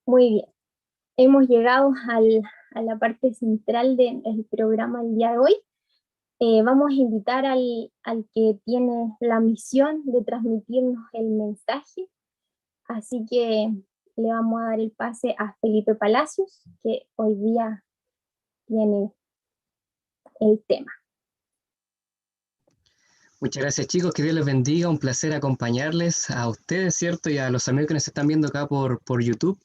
Muy bien, hemos llegado a la parte central del programa el día de hoy. Vamos a invitar al que tiene la misión de transmitirnos el mensaje, así que le vamos a dar el pase a Felipe Palacios, que hoy día tiene el tema. Muchas gracias, chicos, que Dios les bendiga, un placer acompañarles a ustedes, ¿cierto? Y a los amigos que nos están viendo acá por YouTube.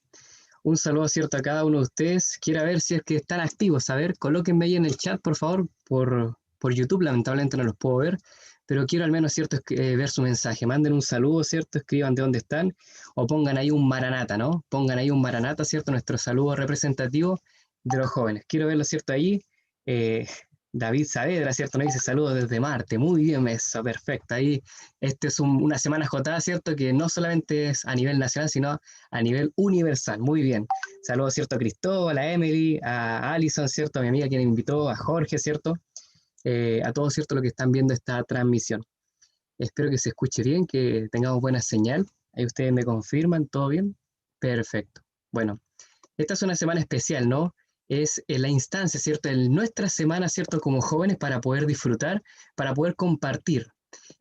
Un saludo, ¿cierto? A cada uno de ustedes. Quiero ver si es que están activos, a ver, colóquenme ahí en el chat, por favor, por YouTube, lamentablemente no los puedo ver, pero quiero al menos, ¿cierto? Ver su mensaje. Manden un saludo, ¿cierto? Escriban de dónde están, o pongan ahí un maranata, ¿no? Pongan ahí un maranata, ¿cierto? Nuestro saludo representativo de los jóvenes. Quiero verlo, ¿cierto? Ahí. David Saavedra, ¿cierto? Nos dice saludos desde Marte. Muy bien, eso, perfecto. Ahí, este es una semana jotada, ¿cierto? Que no solamente es a nivel nacional, sino a nivel universal. Muy bien. Saludos, ¿cierto? A Cristóbal, a Emily, a Alison, ¿cierto? A mi amiga quien me invitó, a Jorge, ¿cierto? A todos, ¿cierto? Los que están viendo esta transmisión. Espero que se escuche bien, que tengamos buena señal. Ahí ustedes me confirman, ¿todo bien? Perfecto. Bueno, esta es una semana especial, ¿no? Es la instancia, ¿cierto? En nuestra semana, ¿cierto? Como jóvenes para poder disfrutar, para poder compartir.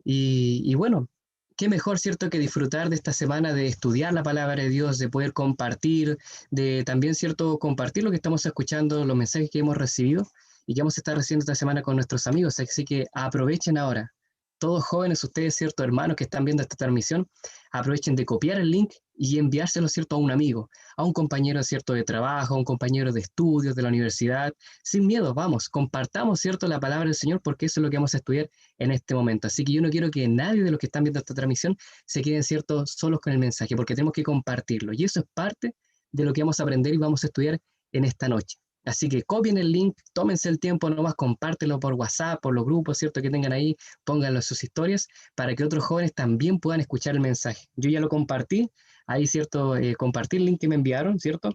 Y bueno, qué mejor, ¿cierto? Que disfrutar de esta semana, de estudiar la palabra de Dios, de poder compartir, de también, ¿cierto? Compartir lo que estamos escuchando, los mensajes que hemos recibido y que vamos a estar recibiendo esta semana con nuestros amigos. Así que aprovechen ahora. Todos jóvenes, ustedes, ¿cierto? Hermanos que están viendo esta transmisión, aprovechen de copiar el link y enviárselo, ¿cierto? A un amigo, a un compañero, ¿cierto? De trabajo, a un compañero de estudios de la universidad. Sin miedo, vamos, compartamos, ¿cierto? La palabra del Señor porque eso es lo que vamos a estudiar en este momento. Así que yo no quiero que nadie de los que están viendo esta transmisión se queden, ¿cierto? Solos con el mensaje porque tenemos que compartirlo. Y eso es parte de lo que vamos a aprender y vamos a estudiar en esta noche. Así que copien el link, tómense el tiempo nomás, compártelo por WhatsApp, por los grupos, ¿cierto? Que tengan ahí, pónganlo en sus historias para que otros jóvenes también puedan escuchar el mensaje. Yo ya lo compartí, ahí, ¿cierto? Compartí el link que me enviaron, ¿cierto?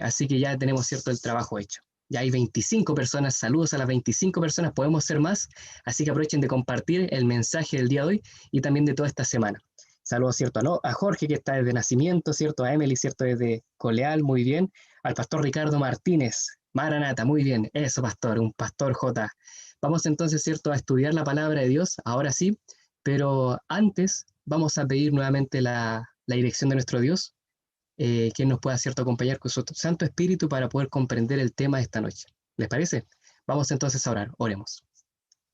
Así que ya tenemos, ¿cierto? El trabajo hecho. Ya hay 25 personas, saludos a las 25 personas, podemos ser más, así que aprovechen de compartir el mensaje del día de hoy y también de toda esta semana. Saludos, ¿cierto? A Jorge, que está desde nacimiento, ¿cierto? A Emily, ¿cierto? Desde Coleal, muy bien. Al pastor Ricardo Martínez, Maranata, muy bien. Eso, pastor, un pastor J. Vamos entonces, ¿cierto? A estudiar la palabra de Dios, ahora sí, pero antes vamos a pedir nuevamente la dirección de nuestro Dios, quien nos pueda, ¿cierto?, acompañar con su Santo Espíritu para poder comprender el tema de esta noche. ¿Les parece? Vamos entonces a orar, oremos.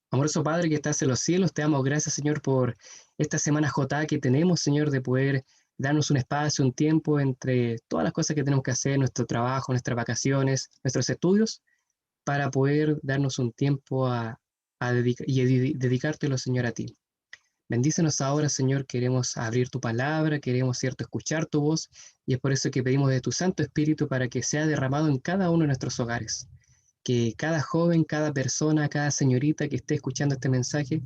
Amoroso Padre que estás en los cielos, te damos gracias, Señor, por esta semana J que tenemos, Señor, de poder darnos un espacio, un tiempo entre todas las cosas que tenemos que hacer, nuestro trabajo, nuestras vacaciones, nuestros estudios, para poder darnos un tiempo dedicártelo, Señor, a ti. Bendícenos ahora, Señor, queremos abrir tu palabra, queremos, cierto, escuchar tu voz, y es por eso que pedimos de tu Santo Espíritu para que sea derramado en cada uno de nuestros hogares. Que cada joven, cada persona, cada señorita que esté escuchando este mensaje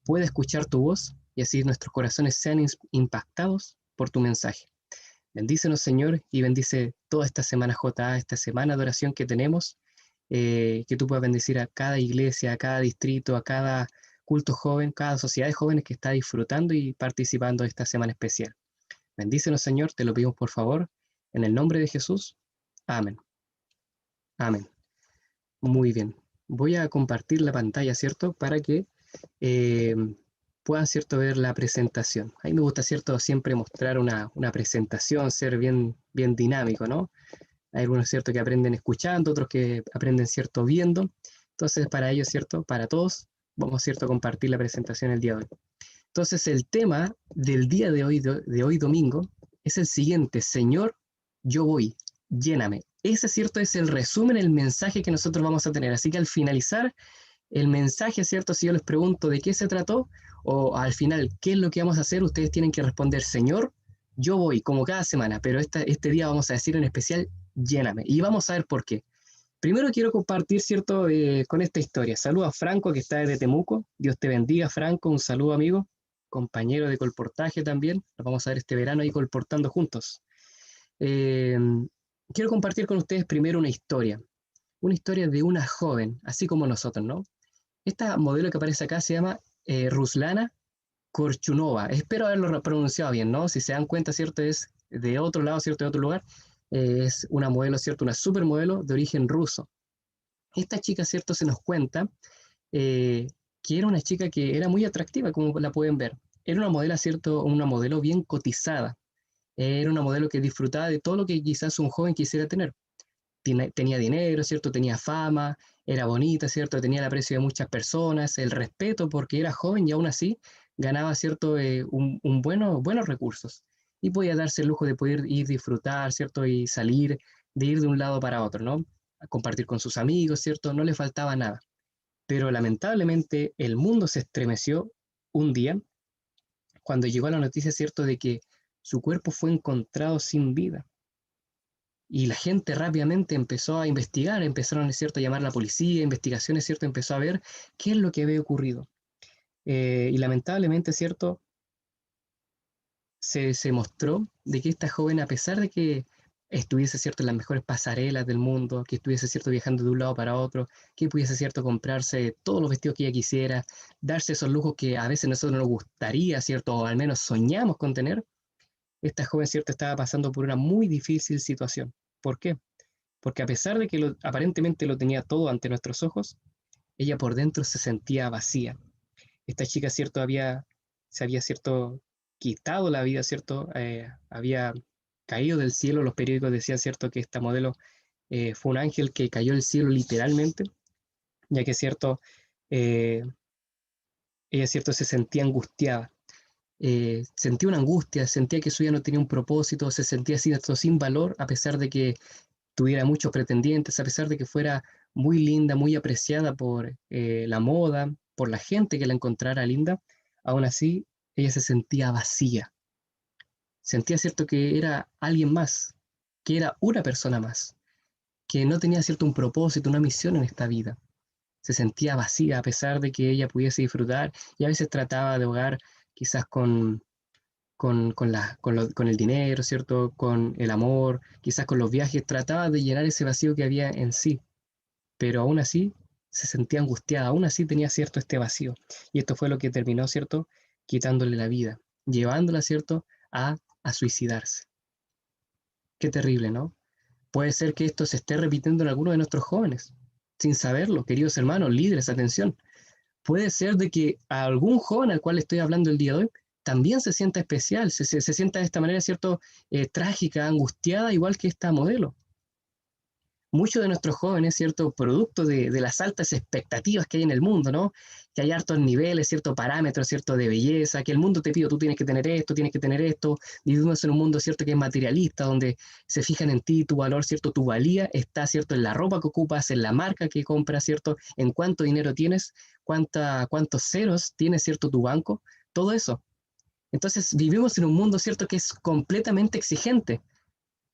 pueda escuchar tu voz y así nuestros corazones sean impactados por tu mensaje. Bendícenos, Señor, y bendice toda esta semana JA, esta semana de oración que tenemos, que tú puedas bendecir a cada iglesia, a cada distrito, a cada culto joven, cada sociedad de jóvenes que está disfrutando y participando de esta semana especial. Bendícenos, Señor, te lo pedimos por favor, en el nombre de Jesús. Amén. Amén. Muy bien. Voy a compartir la pantalla, ¿cierto? Para que eh, puedan, ¿cierto?, ver la presentación. A mí me gusta, ¿cierto?, siempre mostrar una presentación, ser bien dinámico, ¿no? Hay algunos, ¿cierto?, que aprenden escuchando, otros que aprenden, ¿cierto?, viendo. Entonces, para ellos, ¿cierto?, para todos, vamos, ¿cierto?, a compartir la presentación el día de hoy. Entonces, el tema del día de hoy domingo, es el siguiente: Señor, yo voy, lléname. Ese, ¿cierto?, es el resumen, el mensaje que nosotros vamos a tener. Así que al finalizar el mensaje, ¿cierto?, si yo les pregunto de qué se trató, o al final, ¿qué es lo que vamos a hacer? Ustedes tienen que responder, Señor, yo voy, como cada semana, pero este día vamos a decir en especial, lléname. Y vamos a ver por qué. Primero quiero compartir, ¿cierto?, con esta historia. Saludo a Franco, que está desde Temuco. Dios te bendiga, Franco. Un saludo, amigo. Compañero de colportaje también. Nos vamos a ver este verano ahí colportando juntos. Eh, Quiero compartir con ustedes primero una historia. Una historia de una joven, así como nosotros, ¿no? Esta modelo que aparece acá se llama Ruslana Korchunova. Espero haberlo pronunciado bien, ¿no? Si se dan cuenta, ¿cierto? Es de otro lado, ¿cierto? De otro lugar. Es una modelo, ¿cierto? Una supermodelo de origen ruso. Esta chica, ¿cierto? Se nos cuenta eh, que era una chica que era muy atractiva, como la pueden ver. Era una modelo, ¿cierto? Una modelo bien cotizada. Era una modelo que disfrutaba de todo lo que quizás un joven quisiera tener. Tenía dinero, ¿cierto? Tenía fama, era bonita, ¿cierto? Tenía el aprecio de muchas personas, el respeto porque era joven y aún así ganaba, ¿cierto? Buenos recursos y podía darse el lujo de poder ir disfrutar, ¿cierto? Y salir, de ir de un lado para otro, ¿no? A compartir con sus amigos, ¿cierto? No le faltaba nada. Pero lamentablemente el mundo se estremeció un día cuando llegó la noticia, ¿cierto? De que su cuerpo fue encontrado sin vida. Y la gente rápidamente empezó a investigar, empezaron, es cierto, a llamar a la policía, investigaciones, cierto, empezó a ver qué es lo que había ocurrido. Y lamentablemente, cierto, se mostró de que esta joven, a pesar de que estuviese, cierto, en las mejores pasarelas del mundo, que estuviese, cierto, viajando de un lado para otro, que pudiese, cierto, comprarse todos los vestidos que ella quisiera, darse esos lujos que a veces nosotros nos gustaría, cierto, o al menos soñamos con tener, esta joven, cierto, estaba pasando por una muy difícil situación. ¿Por qué? Porque a pesar de que aparentemente lo tenía todo ante nuestros ojos, ella por dentro se sentía vacía. Esta chica, cierto, se había, cierto, quitado la vida, cierto, había caído del cielo. Los periódicos decían, cierto, que esta modelo fue un ángel que cayó del cielo literalmente, ya que, cierto, eh, ella, cierto, se sentía angustiada. Sentía una angustia, sentía que su vida no tenía un propósito, se sentía cierto, sin valor, a pesar de que tuviera muchos pretendientes, a pesar de que fuera muy linda, muy apreciada por la moda, por la gente que la encontrara linda, aún así ella se sentía vacía. Sentía cierto que era alguien más, que era una persona más, que no tenía cierto un propósito, una misión en esta vida. Se sentía vacía a pesar de que ella pudiese disfrutar y a veces trataba de ahogar quizás con el dinero, ¿cierto? Con el amor, quizás con los viajes, trataba de llenar ese vacío que había en sí, pero aún así se sentía angustiada, aún así tenía, ¿cierto? Este vacío. Y esto fue lo que terminó, ¿cierto? Quitándole la vida, llevándola, ¿cierto? A suicidarse. Qué terrible, ¿no? Puede ser que esto se esté repitiendo en algunos de nuestros jóvenes, sin saberlo, queridos hermanos, líderes, atención. Puede ser de que a algún joven al cual estoy hablando el día de hoy también se sienta especial, se sienta de esta manera, ¿cierto? Trágica, angustiada, igual que esta modelo. Muchos de nuestros jóvenes, ¿cierto? Producto de las altas expectativas que hay en el mundo, ¿no? Que hay hartos niveles, ciertos parámetros, ¿cierto? De belleza, que el mundo te pide, tú tienes que tener esto. Vivimos en un mundo, ¿cierto? Que es materialista, donde se fijan en ti, tu valor, ¿cierto? Tu valía está, ¿cierto? En la ropa que ocupas, en la marca que compras, ¿cierto? En cuánto dinero tienes, cuántos ceros tiene, ¿cierto? Tu banco, todo eso. Entonces vivimos en un mundo, ¿cierto? Que es completamente exigente.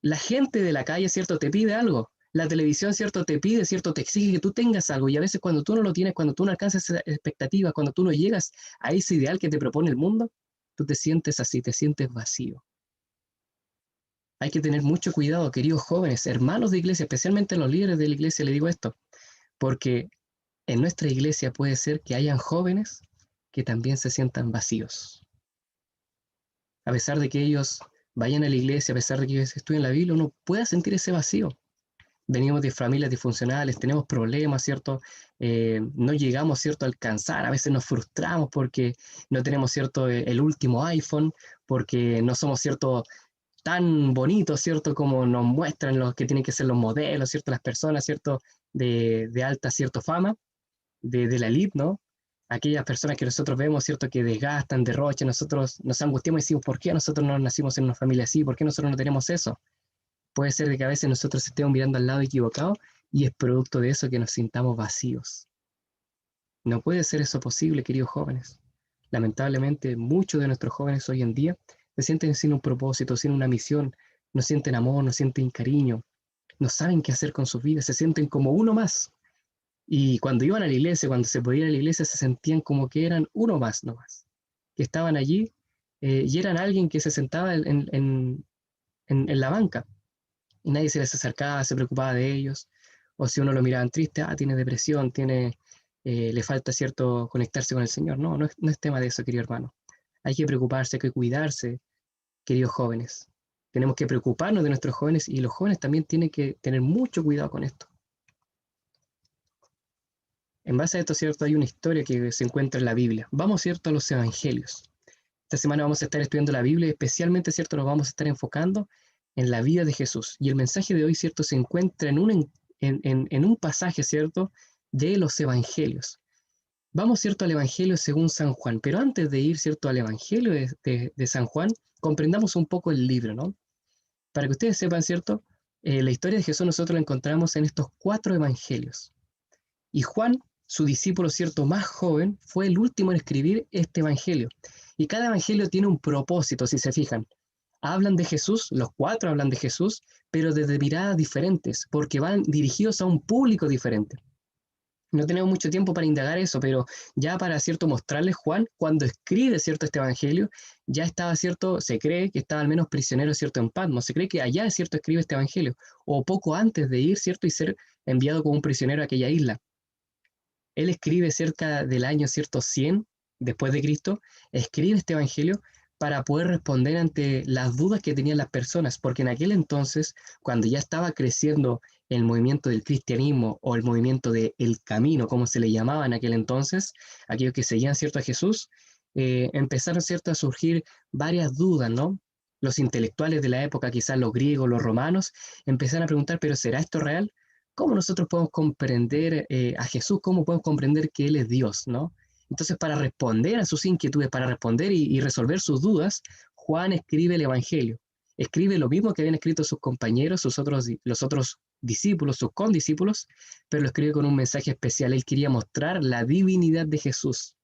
La gente de la calle, ¿cierto? Te pide algo. La televisión, ¿cierto? Te pide, ¿cierto? Te exige que tú tengas algo. Y a veces cuando tú no lo tienes, cuando tú no alcanzas esa expectativa, cuando tú no llegas a ese ideal que te propone el mundo, tú te sientes así, te sientes vacío. Hay que tener mucho cuidado, queridos jóvenes, hermanos de iglesia, especialmente los líderes de la iglesia, le digo esto, porque en nuestra iglesia puede ser que hayan jóvenes que también se sientan vacíos. A pesar de que ellos vayan a la iglesia, a pesar de que ellos estudien la Biblia, uno pueda sentir ese vacío. Venimos de familias disfuncionales, tenemos problemas, ¿cierto? No llegamos, ¿cierto?, a alcanzar, a veces nos frustramos porque no tenemos, ¿cierto?, el último iPhone, porque no somos, ¿cierto?, tan bonitos, ¿cierto?, como nos muestran los que tienen que ser los modelos, ¿cierto?, las personas, ¿cierto?, de alta, ¿cierto?, fama, de la elite, ¿no? Aquellas personas que nosotros vemos, ¿cierto?, que desgastan, derrochan, nosotros nos angustiamos y decimos, ¿por qué nosotros no nacimos en una familia así? ¿Por qué nosotros no tenemos eso? Puede ser de que a veces nosotros estemos mirando al lado equivocado y es producto de eso que nos sintamos vacíos. No puede ser eso posible, queridos jóvenes. Lamentablemente, muchos de nuestros jóvenes hoy en día se sienten sin un propósito, sin una misión, no sienten amor, no sienten cariño, no saben qué hacer con sus vidas, se sienten como uno más. Y cuando iban a la iglesia, cuando se podía ir a la iglesia, se sentían como que eran uno más nomás, que estaban allí y eran alguien que se sentaba en la banca y nadie se les acercaba, se preocupaba de ellos, o si uno lo miraban triste, tiene depresión, le falta cierto conectarse con el Señor. No, no es tema de eso, querido hermano. Hay que preocuparse, hay que cuidarse, queridos jóvenes. Tenemos que preocuparnos de nuestros jóvenes y los jóvenes también tienen que tener mucho cuidado con esto. En base a esto, ¿cierto? Hay una historia que se encuentra en la Biblia. Vamos, ¿cierto?, a los evangelios. Esta semana vamos a estar estudiando la Biblia y especialmente, ¿cierto?, nos vamos a estar enfocando en la vida de Jesús. Y el mensaje de hoy, ¿cierto?, se encuentra en un pasaje, ¿cierto?, de los evangelios. Vamos, ¿cierto?, al Evangelio según San Juan, pero antes de ir, ¿cierto?, al Evangelio de San Juan, comprendamos un poco el libro, ¿no? Para que ustedes sepan, ¿cierto?, la historia de Jesús nosotros la encontramos en estos 4 evangelios. Y Juan, su discípulo, ¿cierto?, más joven, fue el último en escribir este evangelio. Y cada evangelio tiene un propósito, si se fijan. Hablan de Jesús, los 4 hablan de Jesús, pero desde miradas diferentes, porque van dirigidos a un público diferente. No tenemos mucho tiempo para indagar eso, pero ya para, ¿cierto?, mostrarles Juan, cuando escribe, ¿cierto?, este evangelio, ya estaba, ¿cierto?, se cree que estaba al menos prisionero, ¿cierto?, en Patmos, se cree que allá, ¿cierto?, escribe este evangelio, o poco antes de ir, ¿cierto?, y ser enviado como un prisionero a aquella isla. Él escribe cerca del año, ¿cierto?, 100 después de Cristo, escribe este evangelio para poder responder ante las dudas que tenían las personas, porque en aquel entonces, cuando ya estaba creciendo el movimiento del cristianismo o el movimiento del camino, como se le llamaba en aquel entonces, aquellos que seguían, ¿cierto?, a Jesús, empezaron, ¿cierto?, a surgir varias dudas, ¿no? Los intelectuales de la época, quizás los griegos, los romanos, empezaron a preguntar, ¿pero será esto real? ¿Cómo nosotros podemos comprender a Jesús? ¿Cómo podemos comprender que Él es Dios, ¿no? Entonces, para responder a sus inquietudes, para responder y resolver sus dudas, Juan escribe el Evangelio. Escribe lo mismo que habían escrito sus compañeros, los otros discípulos, sus condiscípulos, pero lo escribe con un mensaje especial. Él quería mostrar la divinidad de Jesús.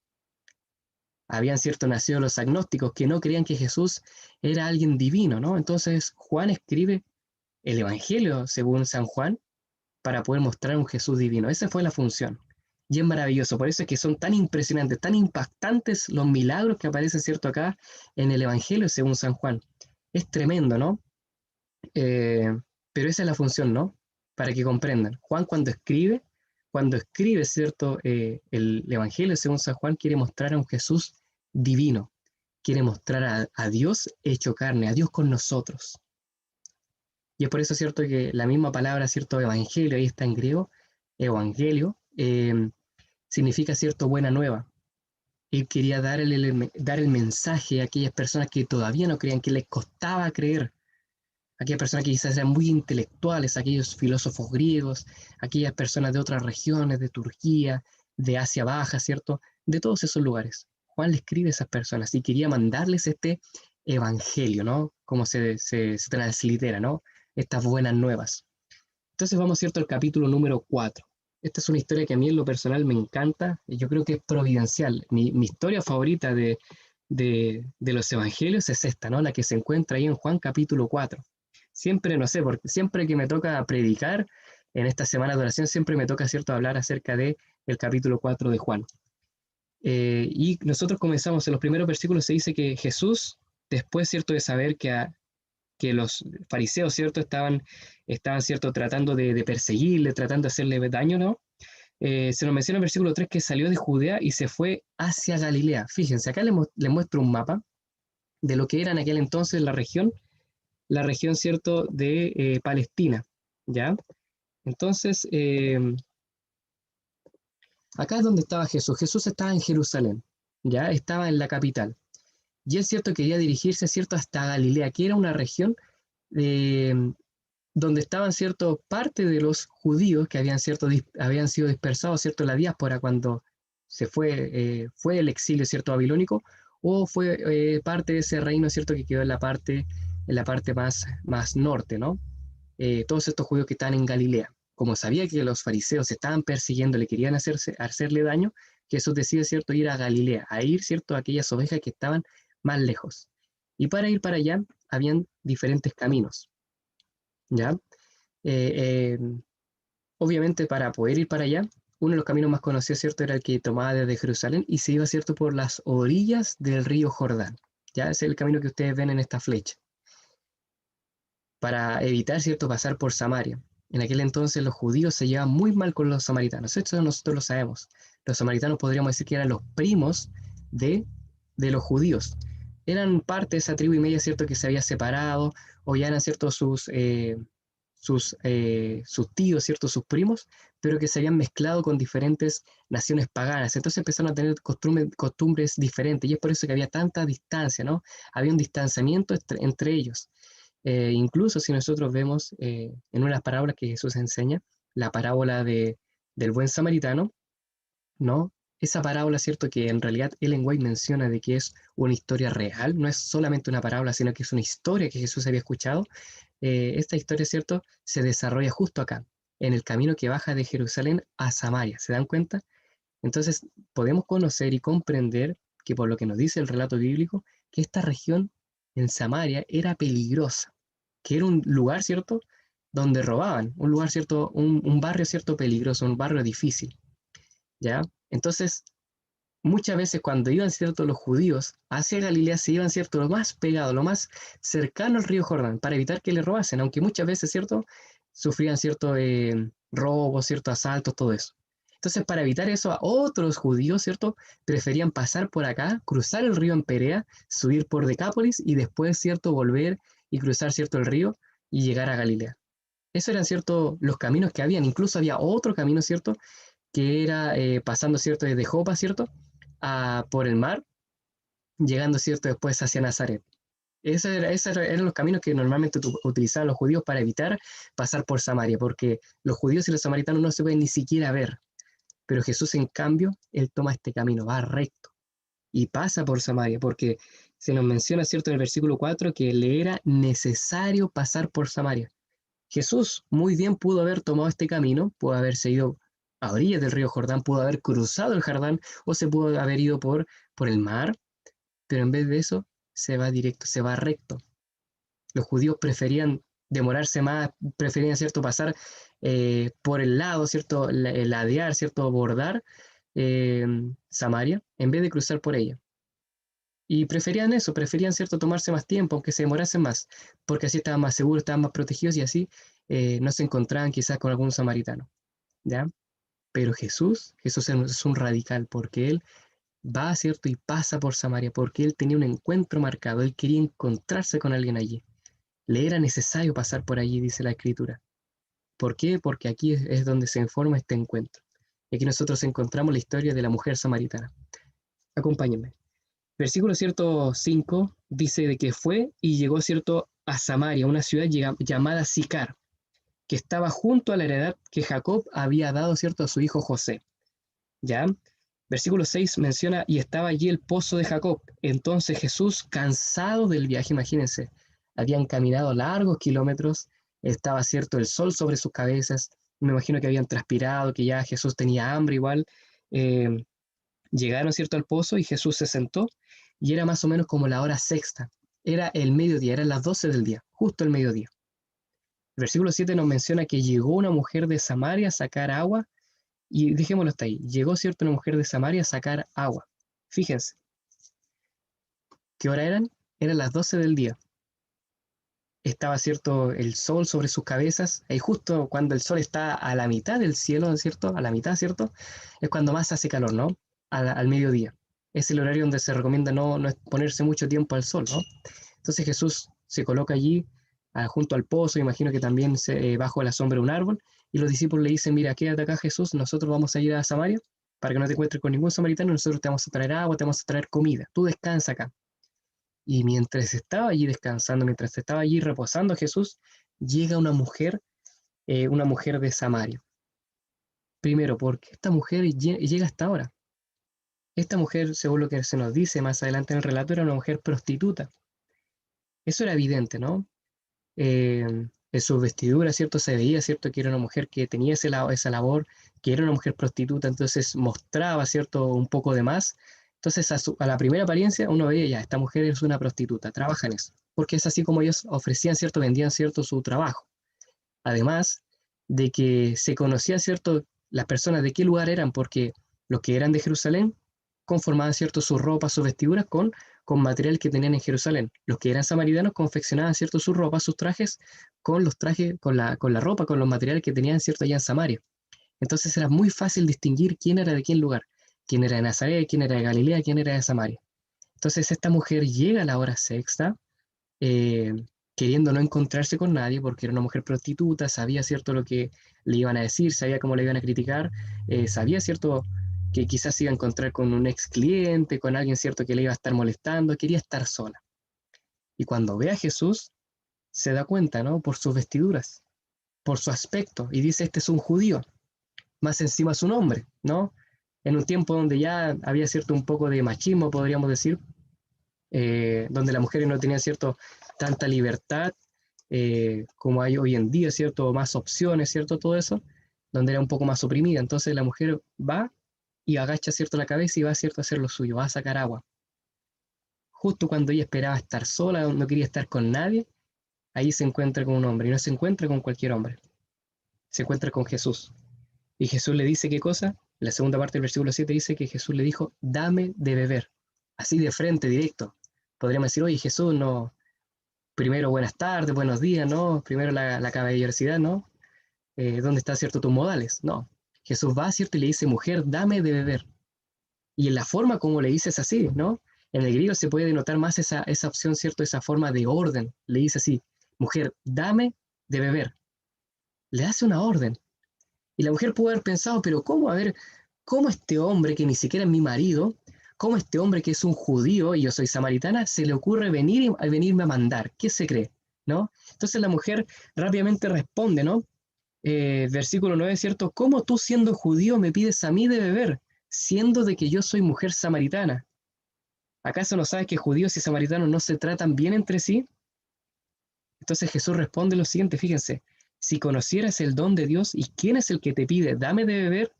Habían, cierto, nacido los agnósticos que no creían que Jesús era alguien divino, ¿no? Entonces, Juan escribe el Evangelio según San Juan para poder mostrar un Jesús divino. Esa fue la función. Y es maravilloso, por eso es que son tan impresionantes, tan impactantes los milagros que aparecen, ¿cierto?, acá en el Evangelio según San Juan. Es tremendo, ¿no? Eh, pero esa es la función, ¿no? Para que comprendan. Juan cuando escribe, ¿cierto?, el Evangelio según San Juan, quiere mostrar a un Jesús divino. Quiere mostrar a Dios hecho carne, a Dios con nosotros. Y es por eso, ¿cierto?, que la misma palabra, ¿cierto?, evangelio, ahí está en griego, evangelio, significa, ¿cierto?, buena nueva. Él quería dar el mensaje a aquellas personas que todavía no creían, que les costaba creer, aquellas personas que quizás eran muy intelectuales, aquellos filósofos griegos, aquellas personas de otras regiones, de Turquía, de Asia Baja, ¿cierto?, de todos esos lugares. Juan le escribe a esas personas y quería mandarles este evangelio, ¿no? Como se translitera, ¿no? Estas buenas nuevas. Entonces vamos, ¿cierto?, al capítulo número 4. Esta es una historia que a mí en lo personal me encanta y yo creo que es providencial. Mi historia favorita de los evangelios es esta, ¿no? La que se encuentra ahí en Juan capítulo 4. Siempre, no sé, porque siempre que me toca predicar en esta semana de oración, siempre me toca, ¿cierto?, hablar acerca del capítulo 4 de Juan. Y nosotros comenzamos, en los primeros versículos se dice que Jesús, después, ¿cierto?, de saber que los fariseos, ¿cierto?, estaban, ¿cierto?, tratando de perseguirle, tratando de hacerle daño, ¿no? Se nos menciona en el versículo 3 que salió de Judea y se fue hacia Galilea. Fíjense, acá les muestro un mapa de lo que era en aquel entonces la región, ¿cierto?, de Palestina, ¿ya? Entonces, acá es donde estaba Jesús. Jesús estaba en Jerusalén, ¿ya? Estaba en la capital. Y es cierto, quería dirigirse, ¿cierto?, hasta Galilea, que era una región eh, donde estaban, ¿cierto?, parte de los judíos que habían sido dispersados, ¿cierto?, en la diáspora cuando fue el exilio, ¿cierto?, babilónico, o fue parte de ese reino, ¿cierto?, que quedó en la parte más norte, ¿no? Todos estos judíos que estaban en Galilea. Como sabía que los fariseos estaban persiguiendo, le querían hacerle daño, Jesús decide, ¿cierto?, ir a Galilea, a ir, ¿cierto?, a aquellas ovejas que estaban más lejos. Y para ir para allá, habían diferentes caminos, ¿ya? Eh, eh, Obviamente, para poder ir para allá, uno de los caminos más conocidos, ¿cierto?, era el que tomaba desde Jerusalén y se iba, ¿cierto?, por las orillas del río Jordán. Ya ese es el camino que ustedes ven en esta flecha. Para evitar, ¿cierto?, pasar por Samaria. En aquel entonces los judíos se llevaban muy mal con los samaritanos. Esto nosotros lo sabemos. Los samaritanos podríamos decir que eran los primos de los judíos. eran parte de esa tribu y media, ¿cierto?, que se había separado, o ya eran, ¿cierto?, sus tíos, ¿cierto?, sus primos, pero que se habían mezclado con diferentes naciones paganas. Entonces empezaron a tener costumbres diferentes, y es por eso que había tanta distancia, ¿no? Había un distanciamiento entre ellos. Incluso si nosotros vemos en unas parábolas que Jesús enseña, la parábola del buen samaritano, ¿no? Esa parábola, ¿cierto? Que en realidad Ellen White menciona de que es una historia real, no es solamente una parábola, sino que es una historia que Jesús había escuchado. Esta historia, ¿cierto? Se desarrolla justo acá, en el camino que baja de Jerusalén a Samaria, ¿se dan cuenta? Entonces, podemos conocer y comprender que por lo que nos dice el relato bíblico, que esta región en Samaria era peligrosa, que era un lugar, ¿cierto? Donde robaban, un lugar, ¿cierto? Un barrio, ¿cierto? Peligroso, un barrio difícil, ¿ya? Entonces, muchas veces cuando iban, ¿cierto? Los judíos hacia Galilea se iban, ¿cierto? Lo más pegado, lo más cercano al río Jordán, para evitar que le robasen, aunque muchas veces, ¿cierto? Sufrían, ¿cierto? Robos, ¿cierto? Asaltos, todo eso. Entonces, para evitar eso, a otros judíos, ¿cierto? Preferían pasar por acá, cruzar el río en Perea, subir por Decápolis y después, ¿cierto? Volver y cruzar, ¿cierto? El río y llegar a Galilea. Esos eran, ¿cierto? Los caminos que habían. Incluso había otro camino, ¿cierto? Que era pasando, ¿cierto? Desde Jopa, ¿cierto? Por el mar, llegando, ¿cierto? Después hacia Nazaret. Esos eran los caminos que normalmente utilizaban los judíos para evitar pasar por Samaria, porque los judíos y los samaritanos no se pueden ni siquiera ver. Pero Jesús, en cambio, él toma este camino, va recto y pasa por Samaria, porque se nos menciona, ¿cierto?, en el versículo 4 que le era necesario pasar por Samaria. Jesús muy bien pudo haber tomado este camino, pudo haberse ido a orillas del río Jordán, pudo haber cruzado el Jordán o se pudo haber ido por el mar, pero en vez de eso se va directo, se va recto. Los judíos preferían demorarse más, preferían, ¿cierto?, pasar por el lado, ¿cierto?, ladear, ¿cierto?, bordar eh, Samaria, en vez de cruzar por ella. Y preferían eso, preferían, ¿cierto?, tomarse más tiempo, aunque se demorasen más, porque así estaban más seguros, estaban más protegidos y así no se encontraban quizás con algún samaritano, ¿ya? Pero Jesús es un radical, porque él va, ¿cierto?, y pasa por Samaria, porque él tenía un encuentro marcado, él quería encontrarse con alguien allí. Le era necesario pasar por allí, dice la Escritura. ¿Por qué? Porque aquí es donde se informa este encuentro. Y aquí nosotros encontramos la historia de la mujer samaritana. Acompáñenme. Versículo cierto 5 dice de que fue y llegó cierto a Samaria, una ciudad llamada Sicar, que estaba junto a la heredad que Jacob había dado cierto a su hijo José. ¿Ya? Versículo 6 menciona, y estaba allí el pozo de Jacob. Entonces Jesús, cansado del viaje, imagínense, habían caminado largos kilómetros, estaba cierto el sol sobre sus cabezas, me imagino que habían transpirado, que ya Jesús tenía hambre igual. eh, Llegaron, ¿cierto?, al pozo y Jesús se sentó y era más o menos como la hora sexta. Era el mediodía, eran las 12 del día, justo el mediodía. El versículo 7 nos menciona que llegó una mujer de Samaria a sacar agua y dejémoslo hasta ahí. Llegó, ¿cierto?, una mujer de Samaria a sacar agua. Fíjense, ¿qué hora eran? Eran las 12 del día. Estaba, ¿cierto?, el sol sobre sus cabezas. Y justo cuando el sol está a la mitad del cielo, ¿cierto? A la mitad, ¿cierto? Es cuando más hace calor, ¿no? Al mediodía. Es el horario donde se recomienda no exponerse mucho tiempo al sol, ¿no? Entonces Jesús se coloca allí, junto al pozo, imagino que también bajo la sombra de un árbol, y los discípulos le dicen, mira, quédate acá Jesús, nosotros vamos a ir a Samaria para que no te encuentres con ningún samaritano, nosotros te vamos a traer agua, te vamos a traer comida, tú descansa acá. Y mientras estaba allí descansando, mientras estaba allí reposando Jesús, llega una mujer de Samaria. Primero, ¿por qué esta mujer llega hasta ahora? Esta mujer, según lo que se nos dice más adelante en el relato, era una mujer prostituta. Eso era evidente, ¿no? En sus vestiduras, ¿cierto? Se veía, ¿cierto? Que era una mujer que tenía esa labor, que era una mujer prostituta, entonces mostraba, ¿cierto? Un poco de más. Entonces, a la primera apariencia, uno veía, ya, esta mujer es una prostituta, trabaja en eso, porque es así como ellos ofrecían, ¿cierto? Vendían, ¿cierto? Su trabajo. Además de que se conocía, ¿cierto? Las personas de qué lugar eran, porque los que eran de Jerusalén conformaban, ¿cierto? Sus ropas, sus vestiduras con material que tenían en Jerusalén. Los que eran samaritanos confeccionaban, ¿cierto?, sus ropas, sus trajes, con los trajes, con la ropa, con los materiales que tenían, ¿cierto?, allá en Samaria. Entonces era muy fácil distinguir quién era de qué lugar, quién era de Nazaret, quién era de Galilea, quién era de Samaria. Entonces esta mujer llega a la hora sexta, eh, queriendo no encontrarse con nadie, porque era una mujer prostituta, sabía cierto lo que le iban a decir, sabía cómo le iban a criticar, sabía cierto que quizás se iba a encontrar con un ex cliente, con alguien cierto que le iba a estar molestando, quería estar sola. Y cuando ve a Jesús, se da cuenta, ¿no? Por sus vestiduras, por su aspecto, y dice, este es un judío, más encima es un hombre, ¿no? En un tiempo donde ya había cierto un poco de machismo, podríamos decir, donde las mujeres no tenían cierto tanta libertad como hay hoy en día, cierto, más opciones, cierto, todo eso, donde era un poco más oprimida. Entonces la mujer va y agacha cierto la cabeza y va cierto a hacer lo suyo, va a sacar agua. Justo cuando ella esperaba estar sola, no quería estar con nadie, ahí se encuentra con un hombre y no se encuentra con cualquier hombre, se encuentra con Jesús. Y Jesús le dice qué cosa, la segunda parte del versículo 7 dice que Jesús le dijo, dame de beber, así de frente, directo. Podríamos decir, oye Jesús, no, primero buenas tardes, buenos días, ¿no? Primero la caballerosidad, ¿no? ¿Dónde está, cierto, tus modales? No. Jesús va, cierto, y le dice, mujer, dame de beber. Y en la forma como le dice es así, ¿no? En el griego se puede denotar más esa opción, cierto, esa forma de orden. Le dice así, mujer, dame de beber. Le hace una orden. Y la mujer pudo haber pensado, pero ¿cómo? A ver, ¿cómo este hombre que ni siquiera es mi marido, cómo este hombre que es un judío y yo soy samaritana, se le ocurre venirme a mandar? ¿Qué se cree? ¿No? Entonces la mujer rápidamente responde, ¿no? Versículo 9, ¿cierto? ¿Cómo tú siendo judío me pides a mí de beber, siendo de que yo soy mujer samaritana? ¿Acaso no sabes que judíos y samaritanos no se tratan bien entre sí? Entonces Jesús responde lo siguiente, fíjense, si conocieras el don de Dios y quién es el que te pide, dame de beber,